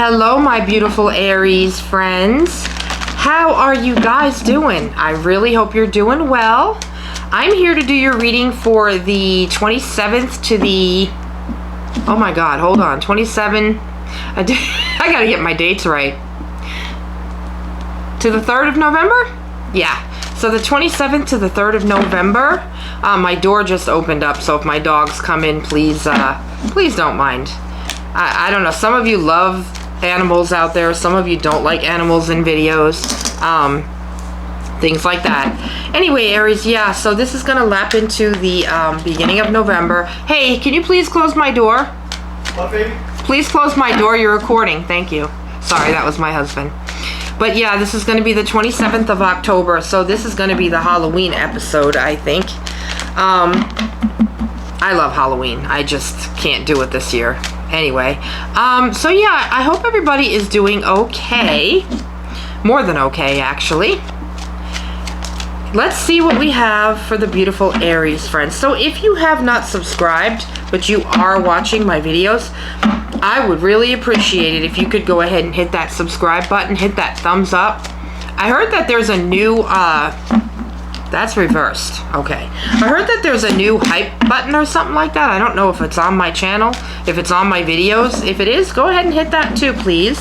Hello, my beautiful Aries friends. How are you guys doing? I really hope you're doing well. I'm here to do your reading for the 27th to the... Oh my God, hold on. 27... I gotta get my dates right. To the 3rd of November? Yeah. So the 27th to the 3rd of November. My door just opened up, so if my dogs come in, please don't mind. I don't know. Some of you love animals out there. Some of you don't like animals in videos. Things like that. Anyway, Aries, yeah, so this is going to lap into the beginning of November. Hey, can you please close my door? What, baby? Please close my door. You're recording. Thank you. Sorry, that was my husband. But yeah, this is going to be the 27th of October, so this is going to be the Halloween episode, I think. I love Halloween. I just can't do it this year. Anyway, so yeah, I hope everybody is doing okay. More than okay, actually. Let's see what we have for the beautiful Aries friends. So if you have not subscribed, but you are watching my videos, I would really appreciate it if you could go ahead and hit that subscribe button, hit that thumbs up. I heard that there's a new, that's reversed. Okay. I heard that there's a new hype button or something like that. I don't know if it's on my channel, if it's on my videos. If it is, go ahead and hit that too, please.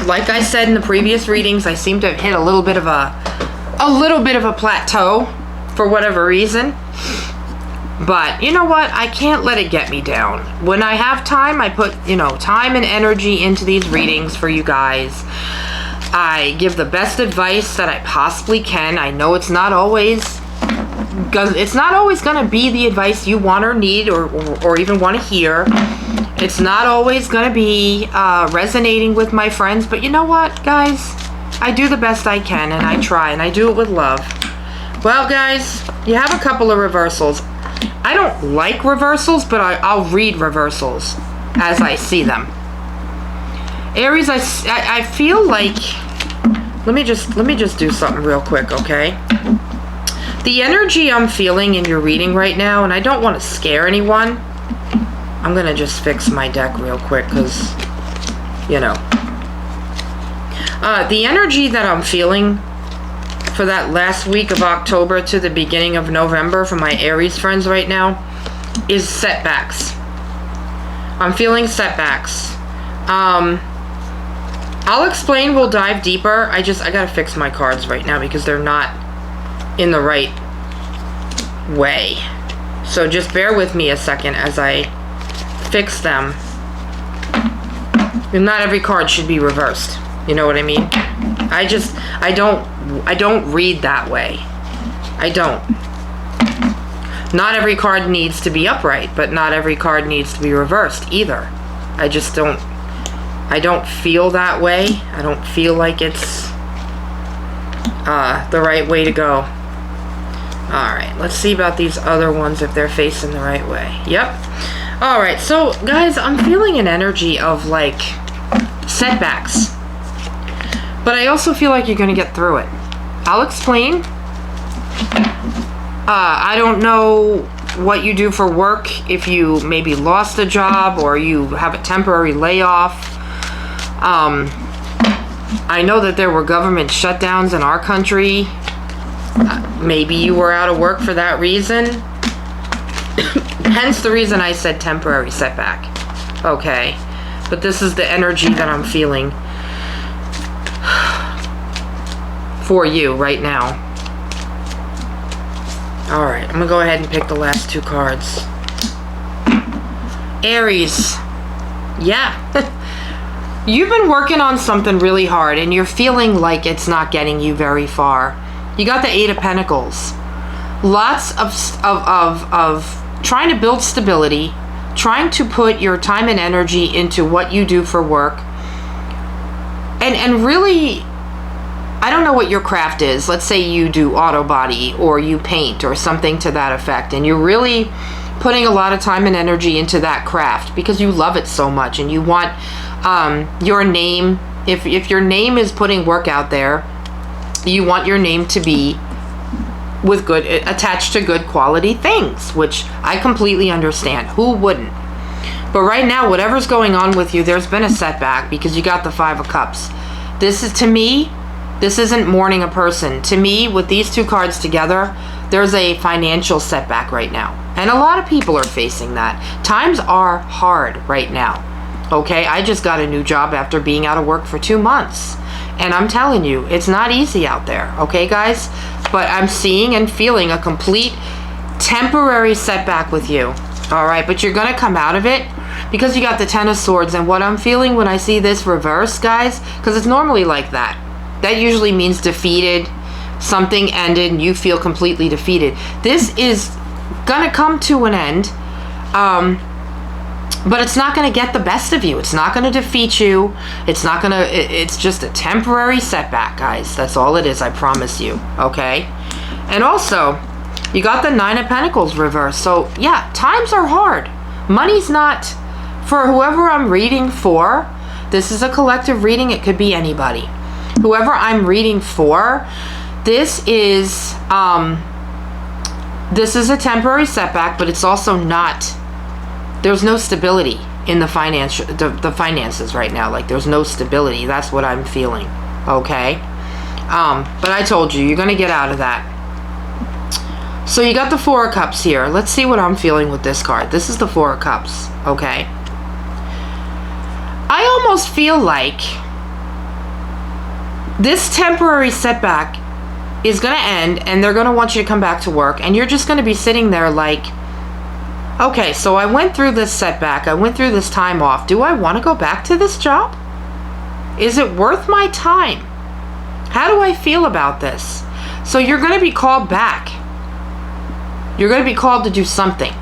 Like I said in the previous readings, I seem to have hit a little bit of a plateau for whatever reason. But you know what? I can't let it get me down. When I have time, I put, time and energy into these readings for you guys. I give the best advice that I possibly can. I know it's not always going to be the advice you want or need or even want to hear. It's not always going to be resonating with my friends. But you know what, guys? I do the best I can, and I try, and I do it with love. Well, guys, you have a couple of reversals. I don't like reversals, but I'll read reversals as I see them. Aries, I feel like, let me just do something real quick, okay? The energy I'm feeling in your reading right now, and I don't want to scare anyone. I'm going to just fix my deck real quick because, the energy that I'm feeling for that last week of October to the beginning of November for my Aries friends right now is setbacks. I'm feeling setbacks. I'll explain, we'll dive deeper. I gotta fix my cards right now because they're not in the right way. So just bear with me a second as I fix them. And not every card should be reversed. You know what I mean? I don't read that way. I don't. Not every card needs to be upright, but not every card needs to be reversed either. I don't feel that way. I don't feel like it's the right way to go. Alright, let's see about these other ones if they're facing the right way. Yep. Alright, so guys, I'm feeling an energy of like setbacks. But I also feel like you're going to get through it. I'll explain. I don't know what you do for work, if you maybe lost a job or you have a temporary layoff. I know that there were government shutdowns in our country. Maybe you were out of work for that reason. Hence the reason I said temporary setback. Okay. But this is the energy that I'm feeling for you right now. Alright, I'm gonna go ahead and pick the last two cards. Aries. Yeah. You've been working on something really hard and you're feeling like it's not getting you very far. You got the Eight of Pentacles. Lots of trying to build stability, trying to put your time and energy into what you do for work. And really, I don't know what your craft is. Let's say you do auto body or you paint or something to that effect, and you're really putting a lot of time and energy into that craft because you love it so much and you want your name, if your name is putting work out there, you want your name to be with good, attached to good quality things, which I completely understand. Who wouldn't? But right now, whatever's going on with you, there's been a setback because you got the 5 of Cups. This is, to me, this isn't mourning a person. To me, with these 2 cards together, there's a financial setback right now. And a lot of people are facing that. Times are hard right now. Okay, I just got a new job after being out of work for 2 months. And I'm telling you, it's not easy out there. Okay, guys? But I'm seeing and feeling a complete temporary setback with you. All right, but you're going to come out of it because you got the 10 of Swords. And what I'm feeling when I see this reverse, guys, because it's normally like that. That usually means defeated. Something ended and you feel completely defeated. This is going to come to an end. But it's not going to get the best of you. It's not going to defeat you. It's not going to, it's just a temporary setback, guys. That's all it is, I promise you. Okay? And also, you got the 9 of Pentacles reversed. So, yeah, times are hard. Money's not, for whoever I'm reading for, this is a collective reading. It could be anybody. Whoever I'm reading for, this is a temporary setback, but it's also not, there's no stability in the finances right now. Like, there's no stability. That's what I'm feeling. Okay? But I told you, you're going to get out of that. So you got the 4 of Cups here. Let's see what I'm feeling with this card. This is the 4 of Cups. Okay? I almost feel like this temporary setback is going to end and they're going to want you to come back to work, and you're just going to be sitting there like, okay, so I went through this setback. I went through this time off. Do I want to go back to this job? Is it worth my time? How do I feel about this? So you're going to be called back. You're going to be called to do something.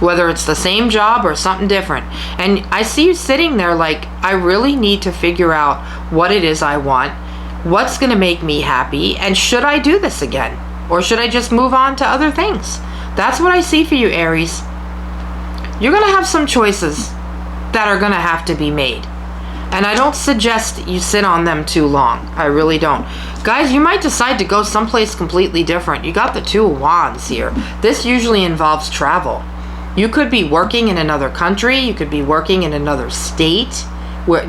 Whether it's the same job or something different. And I see you sitting there like, I really need to figure out what it is I want. What's going to make me happy? And should I do this again? Or should I just move on to other things? That's what I see for you, Aries. You're going to have some choices that are going to have to be made. And I don't suggest you sit on them too long. I really don't. Guys, you might decide to go someplace completely different. You got the 2 of Wands here. This usually involves travel. You could be working in another country. You could be working in another state,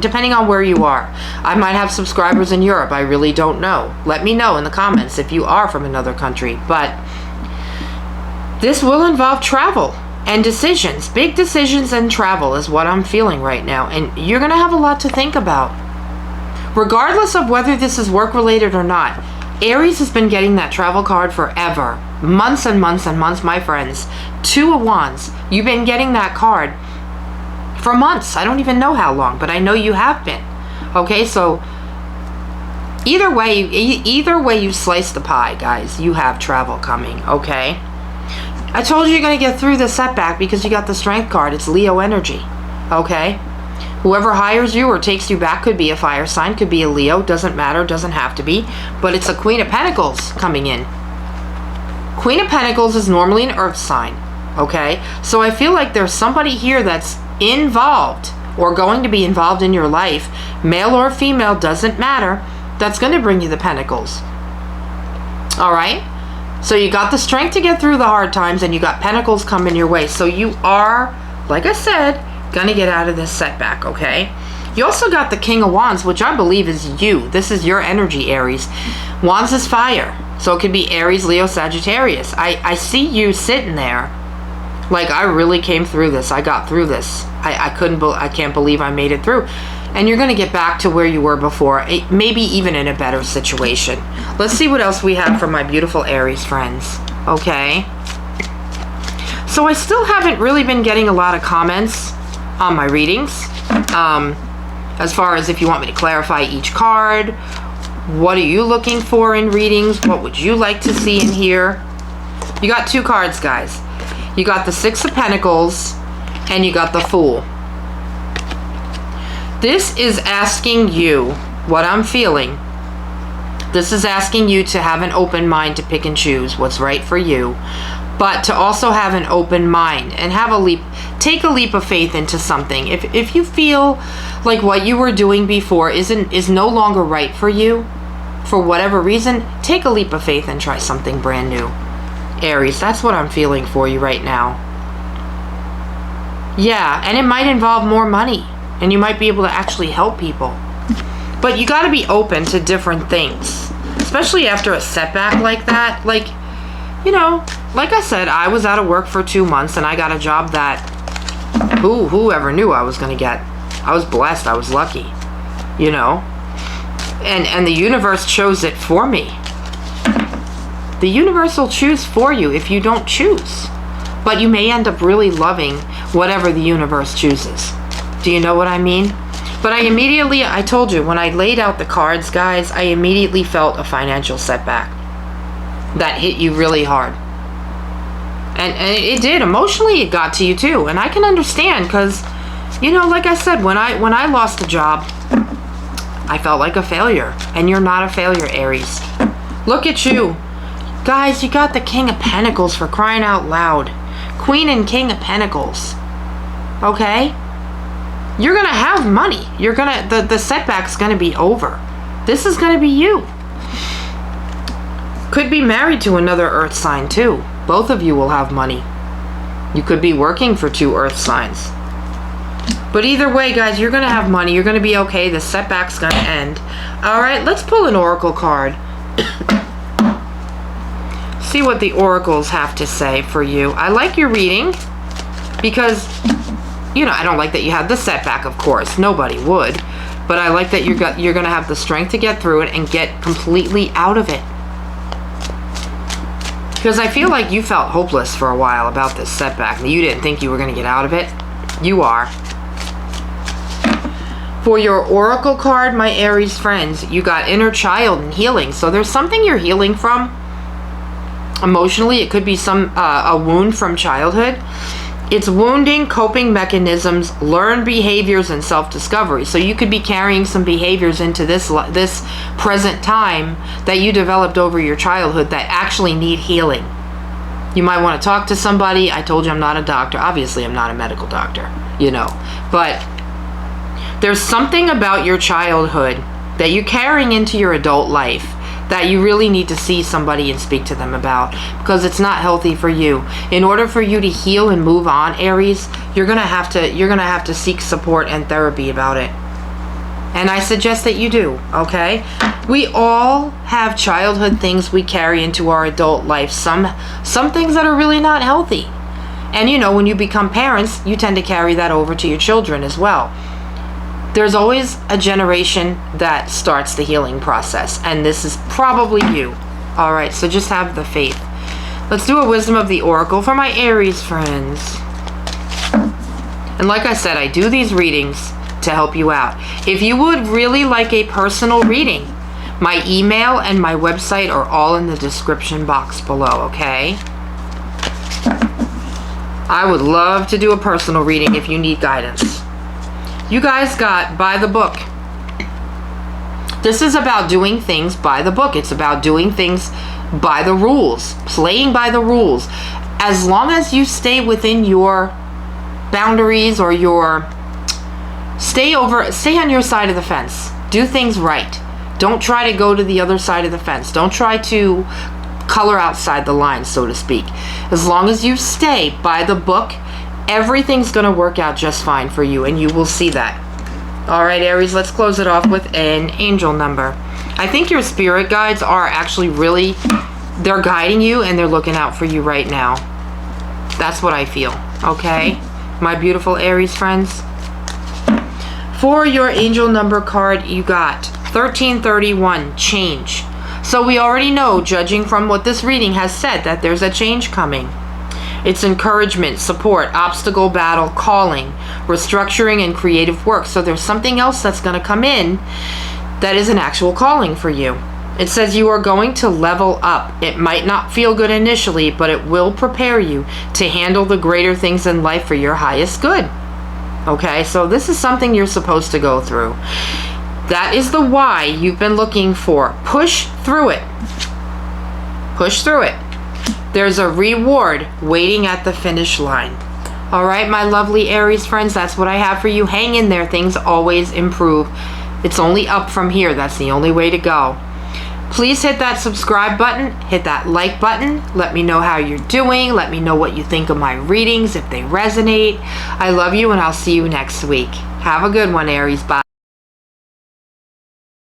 depending on where you are. I might have subscribers in Europe. I really don't know. Let me know in the comments if you are from another country. But this will involve travel and decisions. Big decisions and travel is what I'm feeling right now. And you're going to have a lot to think about. Regardless of whether this is work-related or not, Aries has been getting that travel card forever. Months and months and months, my friends. 2 of Wands. You've been getting that card for months. I don't even know how long, but I know you have been. Okay, so either way you slice the pie, guys, you have travel coming, okay? I told you you're going to get through the setback because you got the Strength card. It's Leo energy, okay? Whoever hires you or takes you back could be a fire sign, could be a Leo, doesn't matter, doesn't have to be, but it's a Queen of Pentacles coming in. Queen of Pentacles is normally an earth sign, okay? So I feel like there's somebody here that's involved or going to be involved in your life, male or female, doesn't matter, that's going to bring you the Pentacles. All right? So you got the Strength to get through the hard times, and you got Pentacles coming your way. So you are, like I said, going to get out of this setback, okay? You also got the King of Wands, which I believe is you. This is your energy, Aries. Wands is fire. So it could be Aries, Leo, Sagittarius. I see you sitting there like, I really came through this. I got through this. I can't believe I made it through. And you're going to get back to where you were before, maybe even in a better situation. Let's see what else we have from my beautiful Aries friends. Okay. So I still haven't really been getting a lot of comments on my readings. As far as if you want me to clarify each card, what are you looking for in readings? What would you like to see in here? You got 2 cards, guys. You got the 6 of Pentacles and you got the Fool. This is asking you what I'm feeling. This is asking you to have an open mind to pick and choose what's right for you, but to also have an open mind and take a leap of faith into something. If you feel like what you were doing before is no longer right for you, for whatever reason, take a leap of faith and try something brand new. Aries, that's what I'm feeling for you right now. Yeah, and it might involve more money, and you might be able to actually help people. But you got to be open to different things, especially after a setback like that. Like, you know, like I said, I was out of work for 2 months, and I got a job that whoever knew I was going to get. I was blessed. I was lucky, you know. And the universe chose it for me. The universe will choose for you if you don't choose. But you may end up really loving whatever the universe chooses. Do you know what I mean? But I told you, when I laid out the cards, guys, I immediately felt a financial setback that hit you really hard. And it did. Emotionally, it got to you too. And I can understand because, you know, like I said, when I lost a job, I felt like a failure. And you're not a failure, Aries. Look at you. Guys, you got the King of Pentacles, for crying out loud. Queen and King of Pentacles. Okay? You're going to have money. You're going to, the setback's going to be over. This is going to be you. Could be married to another earth sign too. Both of you will have money. You could be working for 2 earth signs. But either way, guys, you're going to have money. You're going to be okay. The setback's going to end. All right, let's pull an oracle card. See what the oracles have to say for you. I like your reading because, you know, I don't like that you had the setback, of course. Nobody would. But I like that you're going to have the strength to get through it and get completely out of it. Because I feel like you felt hopeless for a while about this setback. You didn't think you were going to get out of it. You are. For your oracle card, my Aries friends, you got inner child and healing. So there's something you're healing from. Emotionally, it could be a wound from childhood. It's wounding, coping mechanisms, learned behaviors, and self-discovery. So you could be carrying some behaviors into this present time that you developed over your childhood that actually need healing. You might want to talk to somebody. I told you I'm not a doctor. Obviously, I'm not a medical doctor, you know. But there's something about your childhood that you're carrying into your adult life that you really need to see somebody and speak to them about, because it's not healthy for you. In order for you to heal and move on, Aries, you're gonna have to seek support and therapy about it. And I suggest that you do, okay? We all have childhood things we carry into our adult life. Some things that are really not healthy. And you know, when you become parents, you tend to carry that over to your children as well. There's always a generation that starts the healing process, and this is probably you. All right, so just have the faith. Let's do a wisdom of the oracle for my Aries friends. And like I said, I do these readings to help you out. If you would really like a personal reading, my email and my website are all in the description box below, okay? I would love to do a personal reading if you need guidance. You guys got by the book. This is about doing things by the book. It's about doing things by the rules, playing by the rules. As long as you stay within your boundaries or stay on your side of the fence. Do things right. Don't try to go to the other side of the fence. Don't try to color outside the lines, so to speak. As long as you stay by the book, everything's going to work out just fine for you, and you will see that. All right, Aries, let's close it off with an angel number. I think your spirit guides are actually they're guiding you, and they're looking out for you right now. That's what I feel, okay? My beautiful Aries friends. For your angel number card, you got 1331, change. So we already know, judging from what this reading has said, that there's a change coming. It's encouragement, support, obstacle battle, calling, restructuring, and creative work. So there's something else that's going to come in that is an actual calling for you. It says you are going to level up. It might not feel good initially, but it will prepare you to handle the greater things in life for your highest good. Okay, so this is something you're supposed to go through. That is the why you've been looking for. Push through it. Push through it. There's a reward waiting at the finish line. All right, my lovely Aries friends, that's what I have for you. Hang in there. Things always improve. It's only up from here. That's the only way to go. Please hit that subscribe button, hit that like button. Let me know how you're doing. Let me know what you think of my readings, if they resonate. I love you, and I'll see you next week. Have a good one, Aries. Bye.